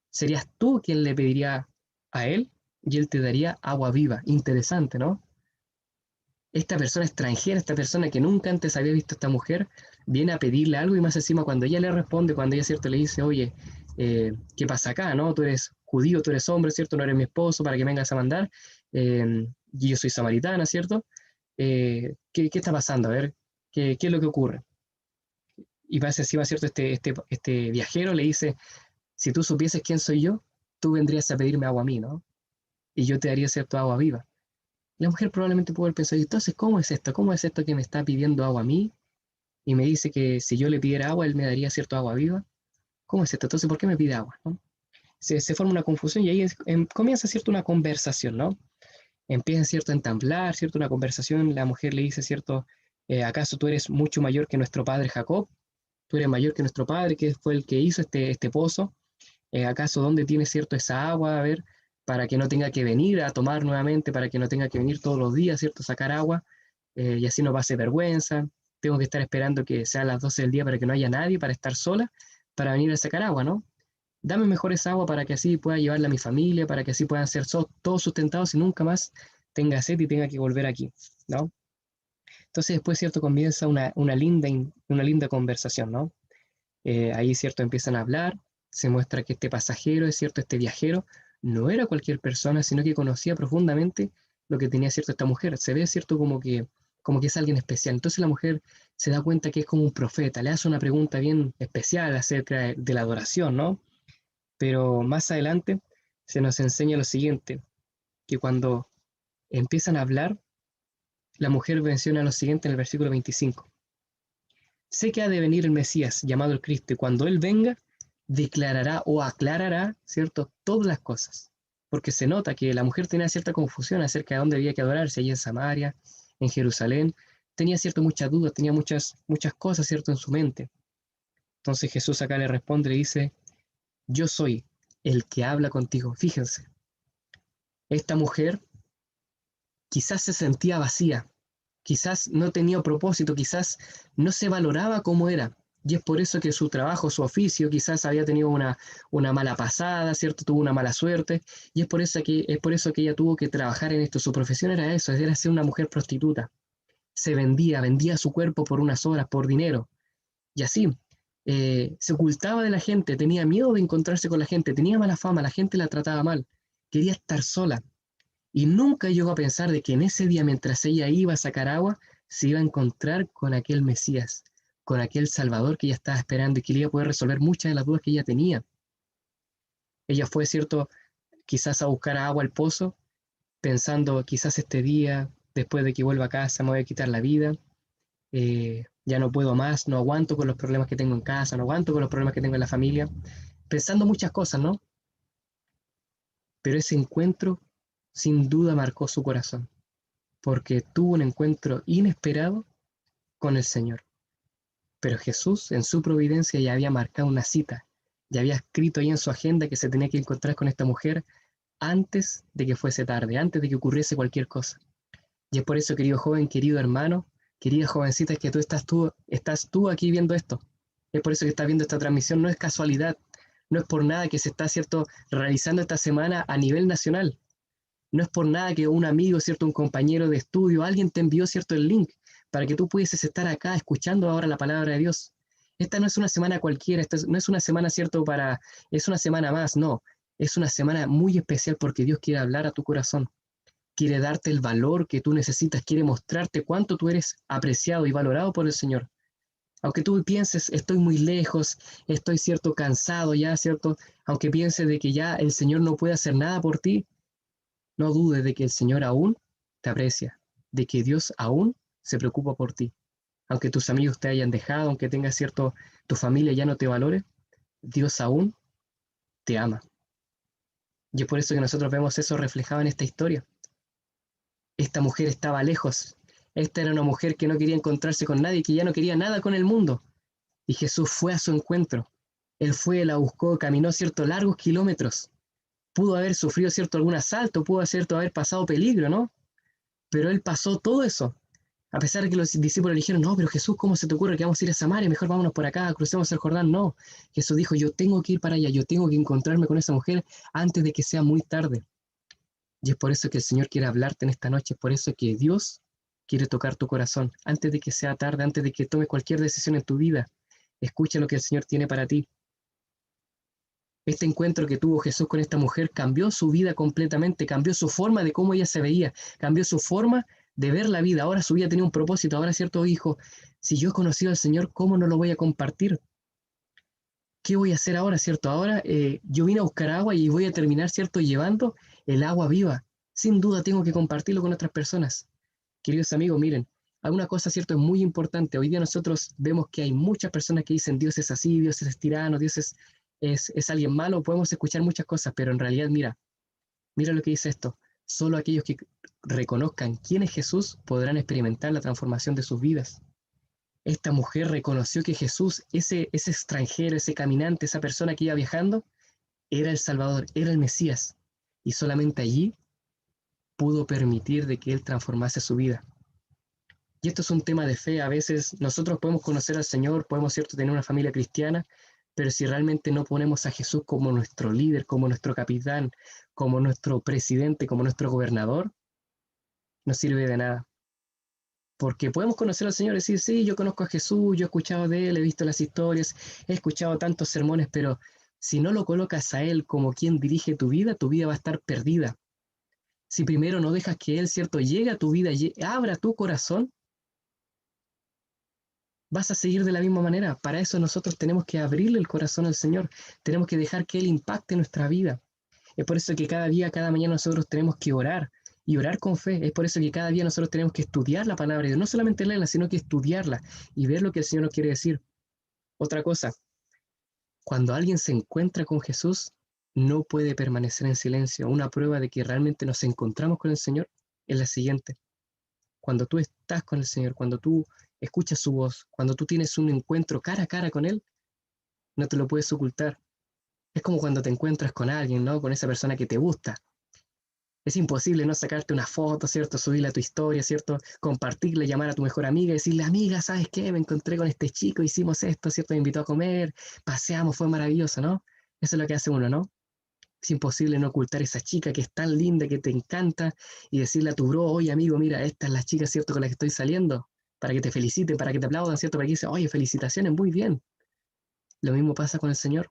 serías tú quien le pediría a él y él te daría agua viva. Interesante, ¿no? Esta persona extranjera, esta persona que nunca antes había visto a esta mujer, viene a pedirle algo y más encima cuando ella le responde, cuando ella, cierto, le dice, oye, ¿qué pasa acá, no? Tú eres judío, tú eres hombre, ¿cierto? No eres mi esposo para que vengas a mandar. Y yo soy samaritana, ¿cierto? ¿Qué está pasando? A ver, ¿qué es lo que ocurre? Y más encima, ¿cierto? Este viajero le dice, si tú supieses quién soy yo, tú vendrías a pedirme agua a mí, ¿no? Y yo te daría, cierto, agua viva. La mujer probablemente pudo haber pensado, entonces, ¿cómo es esto? ¿Cómo es esto que me está pidiendo agua a mí? Y me dice que si yo le pidiera agua, él me daría, cierto, agua viva. ¿Cómo es esto? Entonces, ¿por qué me pide agua? ¿No? Se forma una confusión y ahí comienza, cierto, una conversación, ¿no? Empieza, cierto, a entablar, cierto, una conversación. La mujer le dice, cierto, ¿acaso tú eres mucho mayor que nuestro padre Jacob? ¿Tú eres mayor que nuestro padre, que fue el que hizo este pozo? ¿Acaso dónde tiene cierto esa agua? A ver, para que no tenga que venir a tomar nuevamente, para que no tenga que venir todos los días, ¿cierto? Sacar agua, y así no pase vergüenza. Tengo que estar esperando que sean las 12 del día para que no haya nadie, para estar sola, para venir a sacar agua, ¿no? Dame mejor esa agua para que así pueda llevarla a mi familia, para que así puedan ser todos sustentados y nunca más tenga sed y tenga que volver aquí, ¿no? Entonces después, ¿cierto? Comienza una linda conversación, ¿no? Ahí, ¿cierto? Empiezan a hablar, se muestra que este pasajero, es cierto, este viajero, no era cualquier persona, sino que conocía profundamente lo que tenía, cierto, esta mujer. Se ve, cierto, como que es alguien especial. Entonces la mujer se da cuenta que es como un profeta, le hace una pregunta bien especial acerca de la adoración, ¿no? Pero más adelante se nos enseña lo siguiente, que cuando empiezan a hablar, la mujer menciona lo siguiente en el versículo 25. Sé que ha de venir el Mesías, llamado el Cristo, y cuando Él venga, declarará o aclarará, ¿cierto?, todas las cosas. Porque se nota que la mujer tenía cierta confusión acerca de dónde había que adorarse, allí en Samaria, en Jerusalén. Tenía, cierto, muchas dudas, tenía muchas cosas, ¿cierto?, en su mente. Entonces Jesús acá le responde, le dice, yo soy el que habla contigo. Fíjense, esta mujer quizás se sentía vacía, quizás no tenía propósito, quizás no se valoraba como era. Y es por eso que su trabajo, su oficio, quizás había tenido una mala pasada, ¿cierto? Tuvo una mala suerte. Y es por eso que ella tuvo que trabajar en esto. Su profesión era eso, era ser una mujer prostituta. Se vendía su cuerpo por unas horas, por dinero. Y así, se ocultaba de la gente, tenía miedo de encontrarse con la gente, tenía mala fama, la gente la trataba mal. Quería estar sola. Y nunca llegó a pensar de que en ese día, mientras ella iba a sacar agua, se iba a encontrar con aquel Mesías, con aquel Salvador que ella estaba esperando y que le iba a poder resolver muchas de las dudas que ella tenía. Ella fue, cierto, quizás a buscar agua al pozo pensando quizás este día, después de que vuelva a casa, me voy a quitar la vida, ya no puedo más, no aguanto con los problemas que tengo en casa, no aguanto con los problemas que tengo en la familia, pensando muchas cosas, ¿no? Pero ese encuentro sin duda marcó su corazón, porque tuvo un encuentro inesperado con el Señor. Pero Jesús, en su providencia, ya había marcado una cita, ya había escrito ahí en su agenda que se tenía que encontrar con esta mujer antes de que fuese tarde, antes de que ocurriese cualquier cosa. Y es por eso, querido joven, querido hermano, querida jovencita, es que estás tú aquí viendo esto. Es por eso que estás viendo esta transmisión, no es casualidad, no es por nada que se está, ¿cierto?, realizando esta semana a nivel nacional. No es por nada que un amigo, ¿cierto?, un compañero de estudio, alguien te envió, ¿cierto?, el link para que tú pudieses estar acá escuchando ahora la palabra de Dios. Esta no es una semana cualquiera, no es una semana, ¿cierto?, es una semana más, no. Es una semana muy especial porque Dios quiere hablar a tu corazón, quiere darte el valor que tú necesitas, quiere mostrarte cuánto tú eres apreciado y valorado por el Señor. Aunque tú pienses, estoy muy lejos, estoy, ¿cierto?, cansado ya, ¿cierto? Aunque pienses de que ya el Señor no puede hacer nada por ti, no dudes de que el Señor aún te aprecia, de que Dios aún se preocupa por ti. Aunque tus amigos te hayan dejado, aunque tengas cierto, tu familia ya no te valore, Dios aún te ama. Y es por eso que nosotros vemos eso reflejado en esta historia. Esta mujer estaba lejos. Esta era una mujer que no quería encontrarse con nadie, que ya no quería nada con el mundo. Y Jesús fue a su encuentro. Él fue, la buscó, caminó ciertos largos kilómetros. Pudo haber sufrido cierto algún asalto, pudo cierto haber pasado peligro, ¿no? Pero él pasó todo eso. A pesar de que los discípulos le dijeron, no, pero Jesús, ¿cómo se te ocurre que vamos a ir a Samaria? Mejor vámonos por acá, crucemos el Jordán. No, Jesús dijo, yo tengo que ir para allá, yo tengo que encontrarme con esa mujer antes de que sea muy tarde. Y es por eso que el Señor quiere hablarte en esta noche, es por eso que Dios quiere tocar tu corazón antes de que sea tarde, antes de que tomes cualquier decisión en tu vida. Escucha lo que el Señor tiene para ti. Este encuentro que tuvo Jesús con esta mujer cambió su vida completamente, cambió su forma de cómo ella se veía, cambió su forma de ver la vida. Ahora su vida tenía un propósito. Ahora, cierto, hijo, si yo he conocido al Señor, ¿cómo no lo voy a compartir? ¿Qué voy a hacer ahora, cierto? Ahora yo vine a buscar agua y voy a terminar, cierto, llevando el agua viva. Sin duda tengo que compartirlo con otras personas. Queridos amigos, miren, alguna cosa, cierto, es muy importante. Hoy día nosotros vemos que hay muchas personas que dicen Dios es así, Dios es tirano, Dios es alguien malo. Podemos escuchar muchas cosas, pero en realidad, mira lo que dice esto. Solo aquellos que reconozcan quién es Jesús podrán experimentar la transformación de sus vidas. Esta mujer reconoció que Jesús, ese extranjero, ese caminante, esa persona que iba viajando, era el Salvador, era el Mesías. Y solamente allí pudo permitir de que Él transformase su vida. Y esto es un tema de fe. A veces nosotros podemos conocer al Señor, podemos, cierto, tener una familia cristiana, pero si realmente no ponemos a Jesús como nuestro líder, como nuestro capitán, como nuestro presidente, como nuestro gobernador, no sirve de nada. Porque podemos conocer al Señor y decir, sí, yo conozco a Jesús, yo he escuchado de Él, he visto las historias, he escuchado tantos sermones, pero si no lo colocas a Él como quien dirige tu vida va a estar perdida. Si primero no dejas que Él, cierto, llegue a tu vida, abra tu corazón, vas a seguir de la misma manera. Para eso nosotros tenemos que abrirle el corazón al Señor, tenemos que dejar que Él impacte nuestra vida. Es por eso que cada día, cada mañana nosotros tenemos que orar y orar con fe. Es por eso que cada día nosotros tenemos que estudiar la palabra de Dios, no solamente leerla, sino que estudiarla y ver lo que el Señor nos quiere decir. Otra cosa, cuando alguien se encuentra con Jesús, no puede permanecer en silencio. Una prueba de que realmente nos encontramos con el Señor es la siguiente. Cuando tú estás con el Señor, cuando tú escuchas su voz, cuando tú tienes un encuentro cara a cara con Él, no te lo puedes ocultar. Es como cuando te encuentras con alguien, ¿no? Con esa persona que te gusta. Es imposible no sacarte una foto, ¿cierto? Subirla a tu historia, ¿cierto? Compartirla, llamar a tu mejor amiga y decirle, amiga, ¿sabes qué? Me encontré con este chico, hicimos esto, ¿cierto? Me invitó a comer, paseamos, fue maravilloso, ¿no? Eso es lo que hace uno, ¿no? Es imposible no ocultar esa chica que es tan linda, que te encanta, y decirle a tu bro, oye, amigo, mira, esta es la chica, ¿cierto? Con la que estoy saliendo, para que te feliciten, para que te aplaudan, ¿cierto? Para que dice, oye, felicitaciones, muy bien. Lo mismo pasa con el Señor.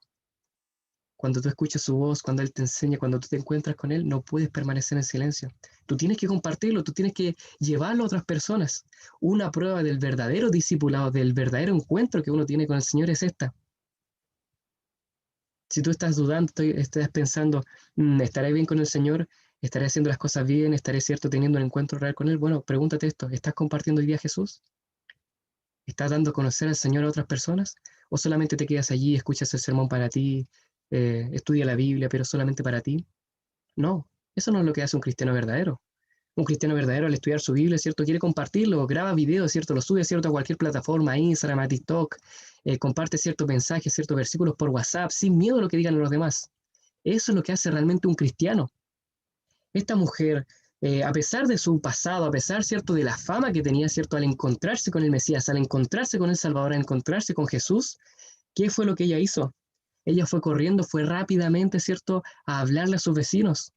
Cuando tú escuchas su voz, cuando Él te enseña, cuando tú te encuentras con Él, no puedes permanecer en silencio. Tú tienes que compartirlo, tú tienes que llevarlo a otras personas. Una prueba del verdadero discipulado, del verdadero encuentro que uno tiene con el Señor es esta. Si tú estás dudando, estás pensando, ¿estaré bien con el Señor? ¿Estaré haciendo las cosas bien? ¿Estaré, cierto, teniendo un encuentro real con Él? Bueno, pregúntate esto, ¿estás compartiendo hoy día a Jesús? ¿Estás dando a conocer al Señor a otras personas? ¿O solamente te quedas allí, escuchas el sermón para ti, estudia la Biblia, pero solamente para ti? No, eso no es lo que hace un cristiano verdadero. Un cristiano verdadero al estudiar su Biblia, ¿cierto? Quiere compartirlo, graba videos, ¿cierto? Lo sube, ¿cierto? A cualquier plataforma, a Instagram, a TikTok, comparte ciertos mensajes, ciertos versículos por WhatsApp, sin miedo a lo que digan los demás. Eso es lo que hace realmente un cristiano. Esta mujer, a pesar de su pasado, a pesar, ¿cierto?, de la fama que tenía, ¿cierto?, al encontrarse con el Mesías, al encontrarse con el Salvador, al encontrarse con Jesús, ¿qué fue lo que ella hizo? Ella fue corriendo, fue rápidamente, ¿cierto?, a hablarle a sus vecinos,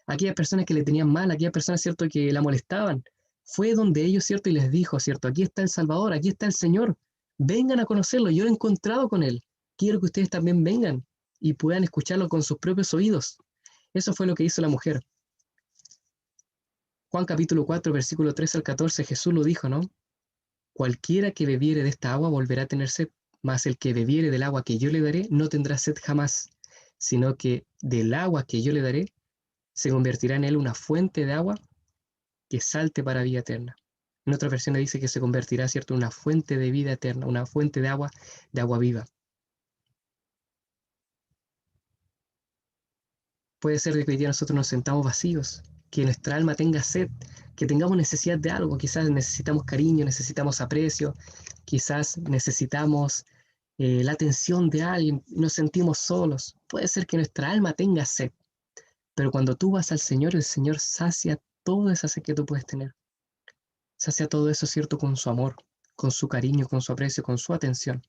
a aquellas personas que le tenían mal, a aquellas personas, ¿cierto?, que la molestaban. Fue donde ellos, ¿cierto?, y les dijo, ¿cierto?, aquí está el Salvador, aquí está el Señor, vengan a conocerlo, yo lo he encontrado con él, quiero que ustedes también vengan y puedan escucharlo con sus propios oídos. Eso fue lo que hizo la mujer. Juan capítulo 4, versículo 13 al 14, Jesús lo dijo, ¿no? Cualquiera que bebiere de esta agua volverá a tener sed, mas el que bebiere del agua que yo le daré no tendrá sed jamás, sino que del agua que yo le daré se convertirá en él una fuente de agua que salte para vida eterna. En otra versión dice que se convertirá, ¿cierto?, en una fuente de vida eterna, una fuente de agua viva. Puede ser de que hoy día nosotros nos sentamos vacíos, que nuestra alma tenga sed, que tengamos necesidad de algo, quizás necesitamos cariño, necesitamos aprecio, quizás necesitamos la atención de alguien, nos sentimos solos. Puede ser que nuestra alma tenga sed, pero cuando tú vas al Señor, el Señor sacia toda esa sed que tú puedes tener. Sacia todo eso, ¿cierto?, con su amor, con su cariño, con su aprecio, con su atención.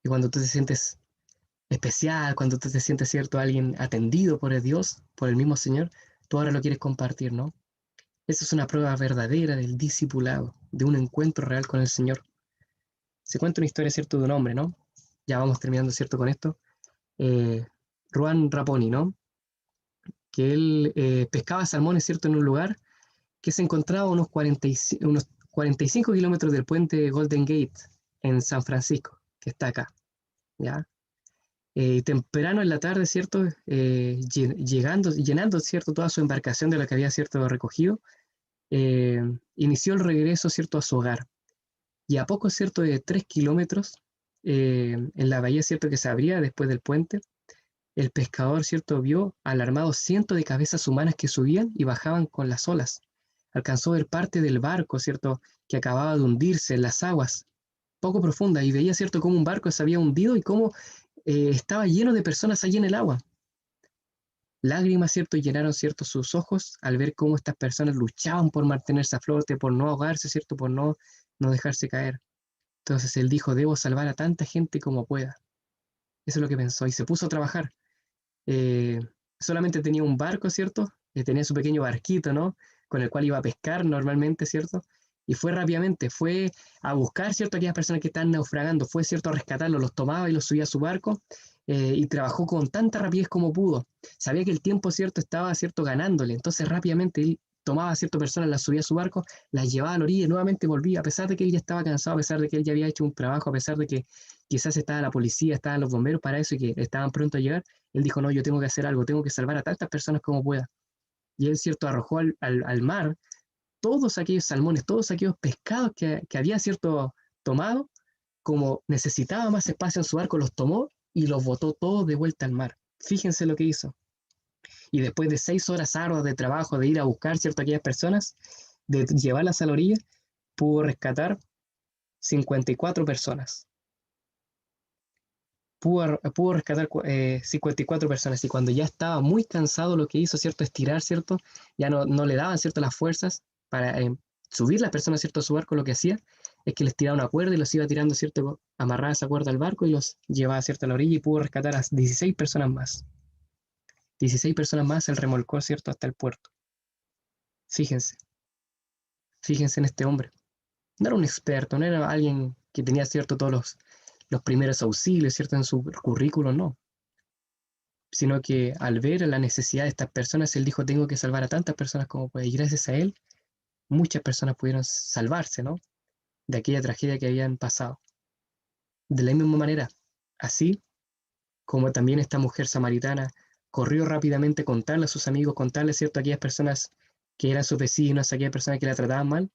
Y cuando tú te sientes especial, cuando tú te sientes, ¿cierto?, alguien atendido por el Dios, por el mismo Señor, tú ahora lo quieres compartir, ¿no? Esa es una prueba verdadera del discipulado, de un encuentro real con el Señor. Se cuenta una historia, ¿cierto?, de un hombre, ¿no? Ya vamos terminando, ¿cierto?, con esto. Eh, Juan Raponi, ¿no? Que él pescaba salmones, ¿cierto?, en un lugar que se encontraba a unos 45 kilómetros del puente Golden Gate en San Francisco, que está acá, ¿ya? Temprano en la tarde, ¿cierto? Llenando, ¿cierto?, toda su embarcación de la que había, ¿cierto?, recogido, eh, inició el regreso, ¿cierto?, a su hogar. Y a poco, ¿cierto?, de 3 kilómetros, en la bahía, ¿cierto?, que se abría después del puente, el pescador, ¿cierto?, vio alarmados cientos de cabezas humanas que subían y bajaban con las olas. Alcanzó a ver parte del barco, ¿cierto?, que acababa de hundirse en las aguas poco profundas y veía, ¿cierto?, cómo un barco se había hundido y cómo estaba lleno de personas allí en el agua. Lágrimas, ¿cierto?, llenaron, ¿cierto?, sus ojos al ver cómo estas personas luchaban por mantenerse a flote, por no ahogarse, ¿cierto?, por no dejarse caer. Entonces él dijo, debo salvar a tanta gente como pueda. Eso es lo que pensó y se puso a trabajar. Eh, Solamente tenía un barco, ¿cierto? Tenía su pequeño barquito, ¿no? Con el cual iba a pescar normalmente, ¿cierto? Y fue rápidamente, fue a buscar, ¿cierto?, aquellas personas que están naufragando, fue, ¿cierto?, a rescatarlos, los tomaba y los subía a su barco, y trabajó con tanta rapidez como pudo. Sabía que el tiempo, ¿cierto?, estaba, ¿cierto?, ganándole, entonces rápidamente él tomaba a ciertas personas, las subía a su barco, las llevaba a la orilla y nuevamente volvía, a pesar de que él ya estaba cansado, a pesar de que él ya había hecho un trabajo, a pesar de que quizás estaba la policía, estaban los bomberos para eso y que estaban pronto a llegar. Él dijo, no, yo tengo que hacer algo, tengo que salvar a tantas personas como pueda. Y él, cierto, arrojó al mar todos aquellos salmones, todos aquellos pescados que había, cierto, tomado, como necesitaba más espacio en su barco, los tomó y los botó todos de vuelta al mar. Fíjense lo que hizo. Y después de 6 horas arduas de trabajo, de ir a buscar, cierto, aquellas personas, de llevarlas a la orilla, pudo rescatar 54 personas. Pudo rescatar 54 personas y cuando ya estaba muy cansado lo que hizo, ¿cierto? Estirar, ¿cierto? Ya no le daban, ¿cierto?, las fuerzas para subir las personas, ¿cierto?, a su barco. Lo que hacía es que les tiraba una cuerda y los iba tirando, ¿cierto?, amarraba esa cuerda al barco y los llevaba, ¿cierto?, a la orilla y pudo rescatar a 16 personas más. 16 personas más él remolcó, ¿cierto?, hasta el puerto. Fíjense, fíjense en este hombre. No era un experto, no era alguien que tenía, ¿cierto?, todos los primeros auxilios, ¿cierto?, en su currículum, no, sino que al ver la necesidad de estas personas, él dijo, tengo que salvar a tantas personas como pueda, y gracias a él, muchas personas pudieron salvarse, ¿no?, de aquella tragedia que habían pasado. De la misma manera, así como también esta mujer samaritana corrió rápidamente a contarle a sus amigos, contarle, ¿cierto?, a aquellas personas que eran sus vecinos, a aquellas personas que la trataban mal,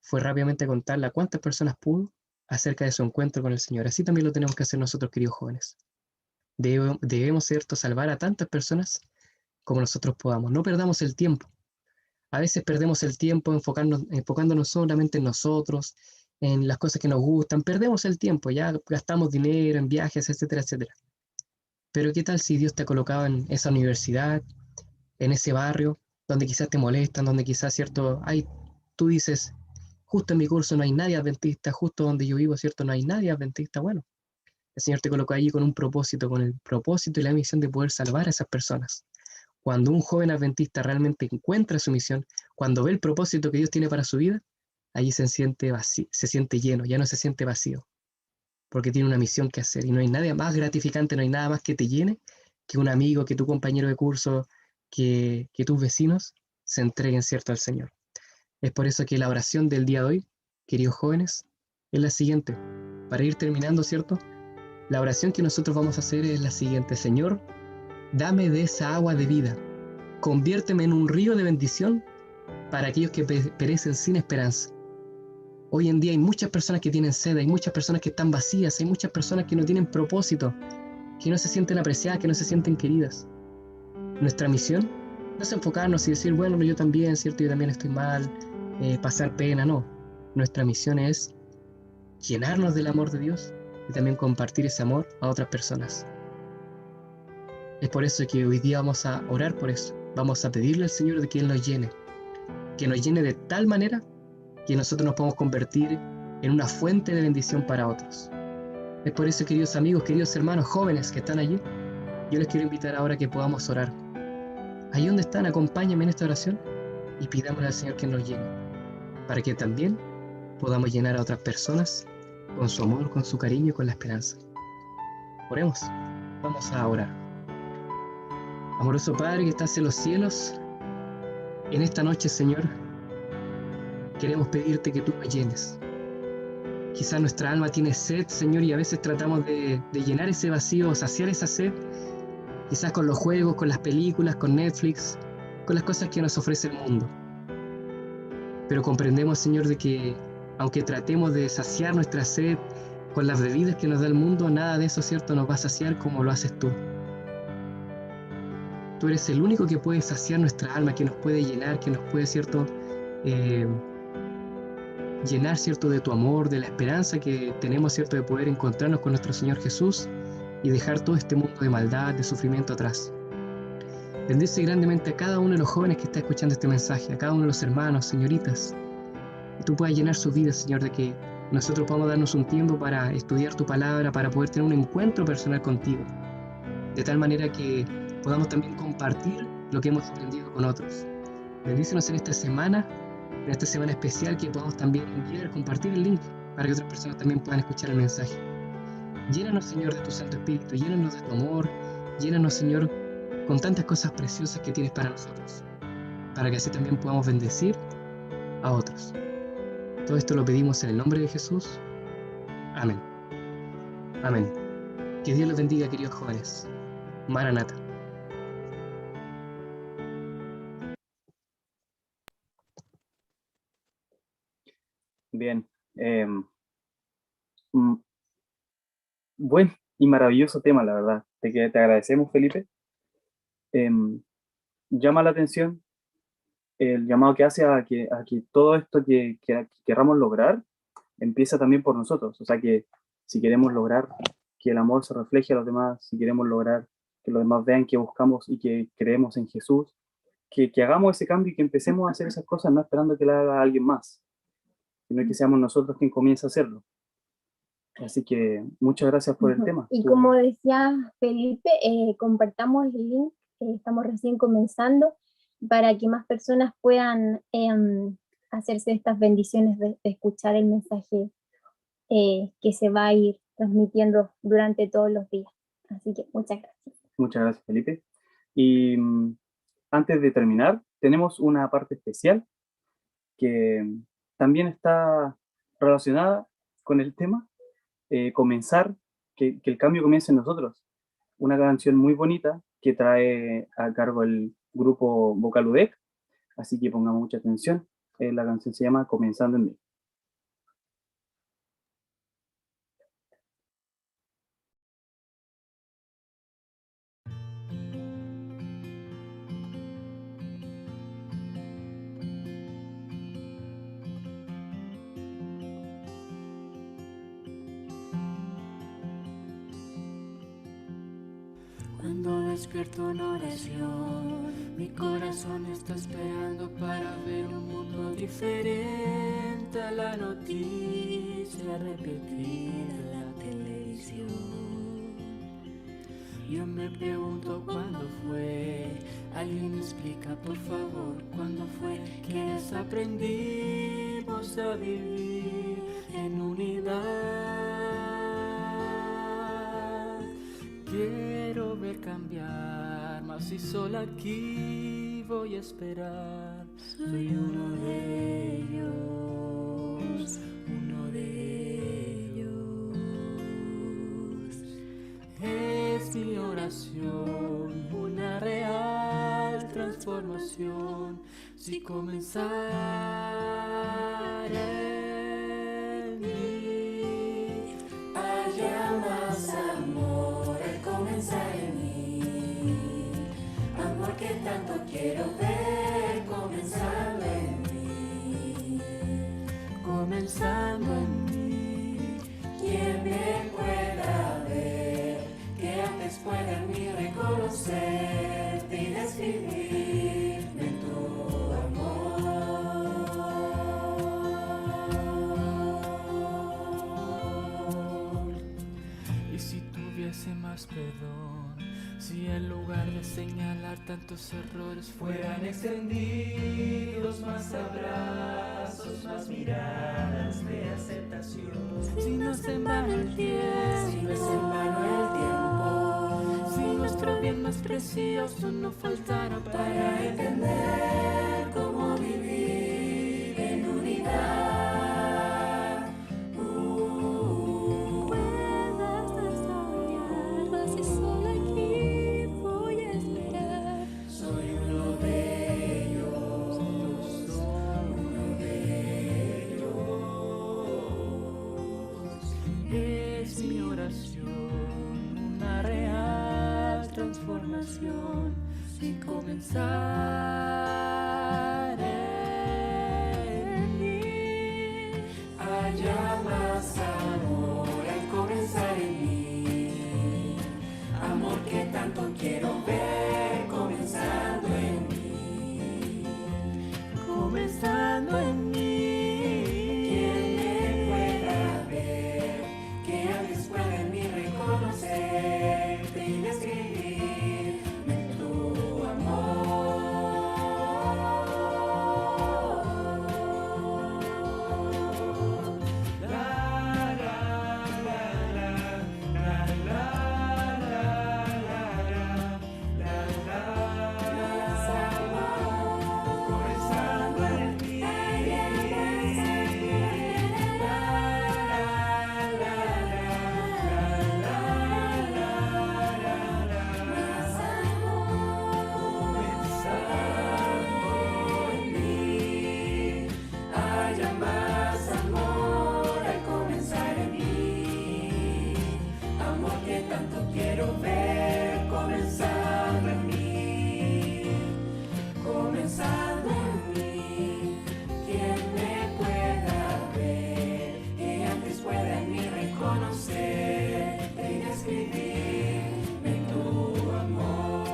fue rápidamente a contarle a cuántas personas pudo acerca de su encuentro con el Señor. Así también lo tenemos que hacer nosotros, queridos jóvenes. Debemos, ¿cierto?, salvar a tantas personas como nosotros podamos. No perdamos el tiempo. A veces perdemos el tiempo enfocándonos solamente en nosotros, en las cosas que nos gustan. Perdemos el tiempo, ya gastamos dinero en viajes, etcétera, etcétera. Pero ¿qué tal si Dios te ha colocado en esa universidad, en ese barrio, donde quizás te molestan, donde quizás, ¿cierto? Tú dices, justo en mi curso no hay nadie adventista, justo donde yo vivo, ¿cierto? No hay nadie adventista. Bueno, el Señor te colocó allí con un propósito, con el propósito y la misión de poder salvar a esas personas. Cuando un joven adventista realmente encuentra su misión, cuando ve el propósito que Dios tiene para su vida, allí se siente vacío, se siente lleno, ya no se siente vacío, porque tiene una misión que hacer y no hay nada más gratificante, no hay nada más que te llene que un amigo, que tu compañero de curso, que tus vecinos se entreguen, ¿cierto?, al Señor. Es por eso que la oración del día de hoy, queridos jóvenes, es la siguiente. Para ir terminando, ¿cierto? La oración que nosotros vamos a hacer es la siguiente. Señor, dame de esa agua de vida. Conviérteme en un río de bendición para aquellos que perecen sin esperanza. Hoy en día hay muchas personas que tienen sed, hay muchas personas que están vacías, hay muchas personas que no tienen propósito, que no se sienten apreciadas, que no se sienten queridas. Nuestra misión no es enfocarnos y decir, bueno, yo también, ¿cierto? Yo también estoy mal, pasar pena, no. Nuestra misión es llenarnos del amor de Dios y también compartir ese amor a otras personas. Es por eso que hoy día vamos a orar por eso. Vamos a pedirle al Señor de que Él nos llene. Que nos llene de tal manera que nosotros nos podamos convertir en una fuente de bendición para otros. Es por eso, queridos amigos, queridos hermanos jóvenes que están allí, yo les quiero invitar ahora a que podamos orar. Ahí donde están, acompáñenme en esta oración y pidámosle al Señor que nos llene, para que también podamos llenar a otras personas con su amor, con su cariño y con la esperanza. Oremos, vamos a orar. Amoroso Padre que estás en los cielos, en esta noche, Señor, queremos pedirte que tú nos llenes. Quizás nuestra alma tiene sed, Señor, y a veces tratamos de llenar ese vacío, saciar esa sed, quizás con los juegos, con las películas, con Netflix, con las cosas que nos ofrece el mundo. Pero comprendemos, Señor, de que aunque tratemos de saciar nuestra sed con las bebidas que nos da el mundo, nada de eso, ¿cierto?, nos va a saciar como lo haces tú. Tú eres el único que puede saciar nuestra alma, que nos puede llenar, que nos puede, ¿cierto?, llenar, ¿cierto?, de tu amor, de la esperanza que tenemos, ¿cierto?, de poder encontrarnos con nuestro Señor Jesús y dejar todo este mundo de maldad, de sufrimiento atrás. Bendice grandemente a cada uno de los jóvenes que está escuchando este mensaje, a cada uno de los hermanos, señoritas, que tú puedas llenar su vida, Señor, de que nosotros podamos darnos un tiempo para estudiar tu palabra, para poder tener un encuentro personal contigo, de tal manera que podamos también compartir lo que hemos aprendido con otros. Bendícenos en esta semana especial, que podamos también enviar, compartir el link para que otras personas también puedan escuchar el mensaje. Llénanos, Señor, de tu Santo Espíritu, llénanos de tu amor, llénanos, Señor, con tantas cosas preciosas que tienes para nosotros, para que así también podamos bendecir a otros. Todo esto lo pedimos en el nombre de Jesús. Amén. Amén. Que Dios los bendiga, queridos jóvenes. Maranata. Bien. Mm, Buen y maravilloso tema, la verdad. Te agradecemos, Felipe. Llama la atención el llamado que hace a que todo esto que querramos lograr empieza también por nosotros. O sea que si queremos lograr que el amor se refleje a los demás, si queremos lograr que los demás vean que buscamos y que creemos en Jesús, que hagamos ese cambio y que empecemos a hacer esas cosas no esperando que la haga alguien más, sino que seamos nosotros quien comience a hacerlo. Así que muchas gracias por el tema. Y como decía Felipe, compartamos el link, estamos recién comenzando, para que más personas puedan hacerse estas bendiciones de escuchar el mensaje que se va a ir transmitiendo durante todos los días. Así que muchas gracias. Muchas gracias, Felipe. Y antes de terminar, tenemos una parte especial que también está relacionada con el tema, comenzar, que el cambio comience en nosotros. Una canción muy bonita que trae a cargo el grupo Vocaludec, así que pongamos mucha atención. La canción se llama Comenzando en mí. Cuando despierto en oración, mi corazón está esperando para ver un mundo diferente a la noticia repetida en la televisión. Yo me pregunto cuándo fue, alguien me explica por favor, cuándo fue que desaprendimos a vivir en unidad. Quiero ver cambiar, mas si solo aquí voy a esperar. Soy uno de ellos, uno de ellos. Es mi oración, una real transformación. Si comenzar en mí, haya más amor al comenzar en mí. Amor que tanto quiero ver comenzando en mí. Comenzando en mí, quien me pueda ver, que antes pueda en mí reconocerte y describirme en tu amor. Y si tuviese más perdón, si en lugar de señalar tantos errores fueran extendidos más abrazos, más miradas de aceptación. Si no es en vano el tiempo, si no es en vano el tiempo, si nuestro bien más precioso no faltara para entender cómo vivir en unidad. Puedas desarrollarlo si solo aquí voy a esperar. Soy uno de ellos, uno de ellos. Es mi oración, una real transformación. Si comenzar en mí, haya más amor al comenzar en mí. Amor que tanto quiero ver comenzando en mí. Comenzando en mí. Quien me pueda ver, que antes pueda en mí reconocerte y describirme en tu amor. La, la, la, la, la, la, la, la, la, más amor, comenzando en mí. Más amor, comenzando en mí. Haya más amor al comenzar en mí. Amor que tanto quiero ver comenzando en mí. Comenzando en mí. Quien me pueda ver, que antes pueda en mí reconocer y describirme en tu amor.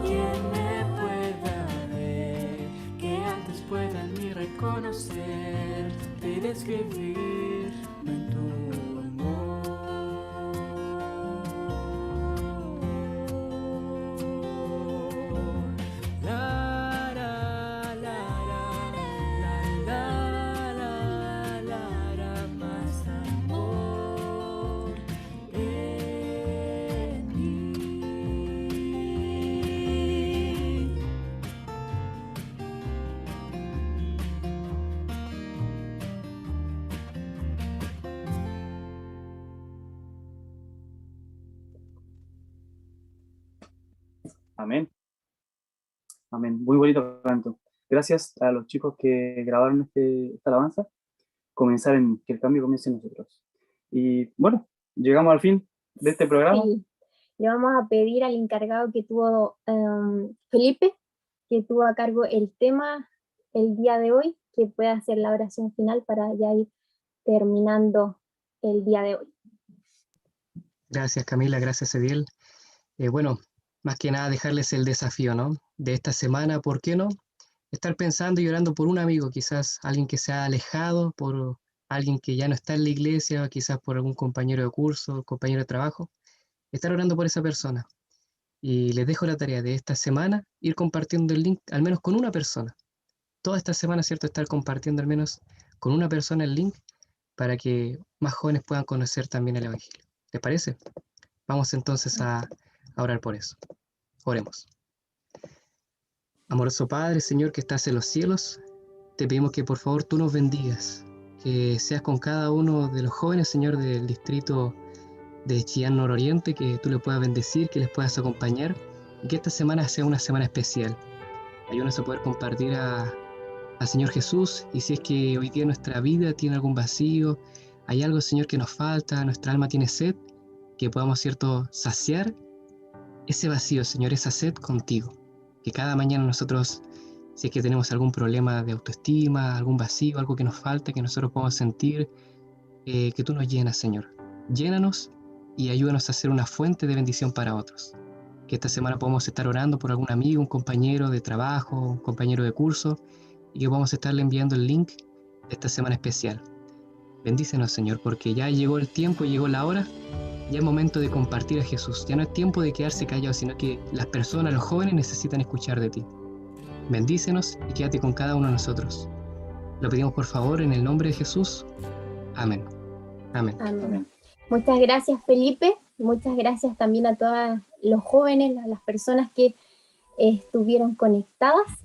Quien me pueda ver, que antes pueda en mí reconocer y describirme en tu amor. La, la, la, la, la, la, la, más amor en mí. Amén. Amén. Muy bonito canto. Gracias a los chicos que grabaron esta alabanza. Comenzar en que el cambio comience en nosotros. Y bueno, llegamos al fin de este programa. Sí, le vamos a pedir al encargado que tuvo Felipe, que tuvo a cargo el tema el día de hoy, que pueda hacer la oración final para ya ir terminando el día de hoy. Gracias Camila, gracias Ediel. Bueno, más que nada dejarles el desafío, ¿no? De esta semana, ¿por qué no? Estar pensando y orando por un amigo, quizás alguien que se ha alejado, por alguien que ya no está en la iglesia, quizás por algún compañero de curso, compañero de trabajo. Estar orando por esa persona. Y les dejo la tarea de esta semana, ir compartiendo el link al menos con una persona. Toda esta semana, ¿cierto? Estar compartiendo al menos con una persona el link para que más jóvenes puedan conocer también el Evangelio. ¿Les parece? Vamos entonces a orar por eso. Oremos. Amoroso Padre, Señor, que estás en los cielos, te pedimos que por favor tú nos bendigas, que seas con cada uno de los jóvenes, Señor, del distrito de Chillán Nororiente, que tú les puedas bendecir, que les puedas acompañar, y que esta semana sea una semana especial. Ayúdanos a poder compartir al Señor Jesús, y si es que hoy día nuestra vida tiene algún vacío, hay algo, Señor, que nos falta, nuestra alma tiene sed, que podamos, cierto, saciar ese vacío, Señor, esa sed contigo. Que cada mañana nosotros, si es que tenemos algún problema de autoestima, algún vacío, algo que nos falta, que nosotros podamos sentir, que tú nos llenas, Señor. Llénanos y ayúdanos a ser una fuente de bendición para otros. Que esta semana podamos estar orando por algún amigo, un compañero de trabajo, un compañero de curso, y que podamos estarle enviando el link de esta semana especial. Bendícenos, Señor, porque ya llegó el tiempo, llegó la hora. Ya es momento de compartir a Jesús. Ya no es tiempo de quedarse callados, sino que las personas, los jóvenes necesitan escuchar de ti. Bendícenos y quédate con cada uno de nosotros. Lo pedimos por favor en el nombre de Jesús. Amén. Amén. Amén. Muchas gracias, Felipe. Muchas gracias también a todos los jóvenes, a las personas que estuvieron conectadas.